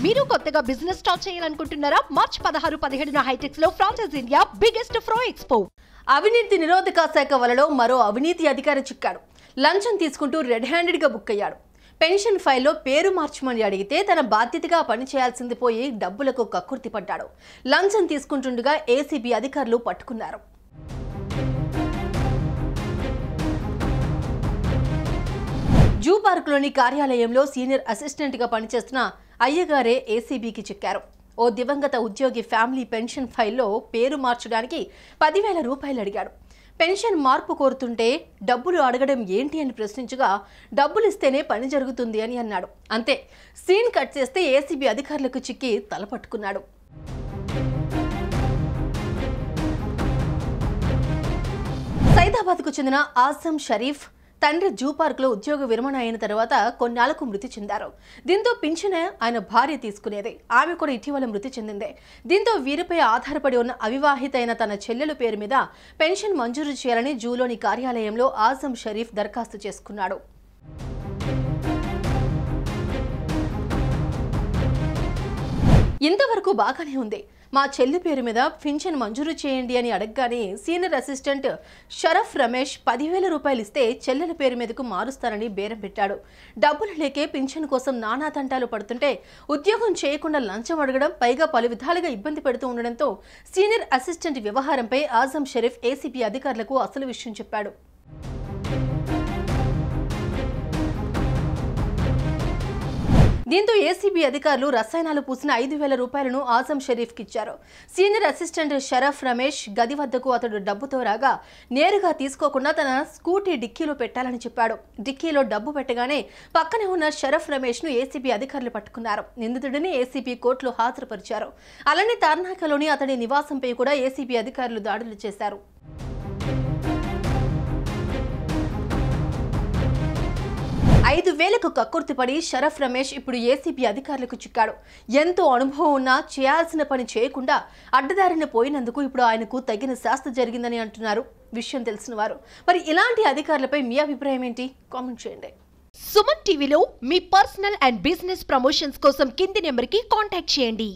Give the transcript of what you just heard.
మీరు కొత్తగా business start చేయాలనుకుంటున్నారా? మార్చ్ 16, 17న హైటెక్స్ లో ఫ్రాన్సెస్ ఇండియా బిగ్గెస్ట్ ఫ్రో ఎక్స్పో. అవినీతి నిరోధక శాఖ వలలో మరో అవినీతి అధికారి చిక్కాడు. లంచం తీసుకుంటూ రెడ్ హ్యాండెడ్ గా బుక్ అయ్యాడు. పెన్షన్ ఫైల్లో పేరు మార్చమని అడిగితే తన బాధ్యతగా పనిచేయాల్సింది పోయి డబ్బులకు కక్కుర్తి పడ్డాడు. లంచం తీసుకుంటుండగా ఏసీబీ అధికారులు పట్టుకున్నారు. జూ పార్కులోని కార్యాలయంలో సీనియర్ అసిస్టెంట్ గా పనిచేస్తున్న అయ్యగారే ఏసీబీకి చిక్కారు. ఓ దివంగత ఉద్యోగి ఫ్యామిలీ పెన్షన్ ఫైల్లో పేరు మార్చడానికి 10,000 రూపాయలు అడిగాడు. పెన్షన్ మార్పు కోరుతుంటే డబ్బులు అడగడం ఏంటి అని ప్రశ్నించగా డబ్బులు ఇస్తేనే పని జరుగుతుంది అని అన్నాడు. అంతే, సీన్ కట్ చేస్తే ఏసీబీ అధికారులకు చిక్కి తలపట్టుకున్నాడు. సైదాబాద్కు చెందిన ఆజం షరీఫ్ తండ్రి జూ పార్క్లో ఉద్యోగ విరమణ అయిన తర్వాత కొన్నాళ్లకు మృతి చెందారు. దీంతో పింఛన్ ఆయన భార్య తీసుకునేది. ఆమె కూడా ఇటీవల మృతి చెందింది. దీంతో వీరిపై ఆధారపడి ఉన్న అవివాహిత అయిన తన చెల్లెల పేరు మీద పెన్షన్ మంజూరు చేయాలని జూలోని కార్యాలయంలో ఆజం షరీఫ్ దరఖాస్తు చేసుకున్నాడు. ఇంతవరకు బాగానే ఉంది. మా చెల్లి పేరు మీద పింఛన్ మంజూరు చేయండి అని అడగగానే సీనియర్ అసిస్టెంట్ షరఫ్ రమేష్ 10,000 రూపాయలు ఇస్తే చెల్లెల పేరు మీదకు మారుస్తానని బేరం పెట్టాడు. డబ్బులు లేకే పింఛన్ కోసం నానా తంటాలు పడుతుంటే ఉద్యోగం చేయకుండా లంచం అడగడం, పైగా పలు విధాలుగా ఇబ్బంది పెడుతూ ఉండడంతో సీనియర్ అసిస్టెంట్ వ్యవహారంపై ఆజం షరీఫ్ ఏసీబీ అధికారులకు అసలు విషయం చెప్పాడు. దీంతో ఏసీబీ అధికారులు రసాయనాలు పూసిన 5,000 రూపాయలను ఆజం షరీఫ్కి ఇచ్చారు. సీనియర్ అసిస్టెంట్ షరఫ్ రమేష్ గది వద్దకు అతడు డబ్బుతో రాగా నేరుగా తీసుకోకుండా తన స్కూటీ డిక్కీలో పెట్టాలని చెప్పాడు. డిక్కీలో డబ్బు పెట్టగానే పక్కనే ఉన్న షరఫ్ రమేష్ను ఏసీబీ అధికారులు పట్టుకున్నారు. నిందితుడిని ఏసీబీ కోర్టులో హాజరుపరిచారు. అలానే తార్నాకలోని అతడి నివాసంపై కూడా ఏసీబీ అధికారులు దాడులు చేశారు. 5,000కు కక్కుర్తిపడి షరఫ్ రమేష్ ఇప్పుడు ఏసీబీ అధికారులకు చిక్కాడు. ఎంతో అనుభవం ఉన్నా చేయాల్సిన పని చేయకుండా అడ్డదారిన పోయినందుకు ఇప్పుడు ఆయనకు తగిన శాస్తి జరిగిందని అంటున్నారు విషయం తెలిసిన వారు. మరి ఇలాంటి అధికారులపై మీ అభిప్రాయం ఏంటి? కామెంట్ చేయండి. సుమన్ టీవీలో మీ పర్సనల్ అండ్ బిజినెస్ ప్రమోషన్స్ కోసం కింది నెంబర్కి కాంటాక్ట్ చేయండి.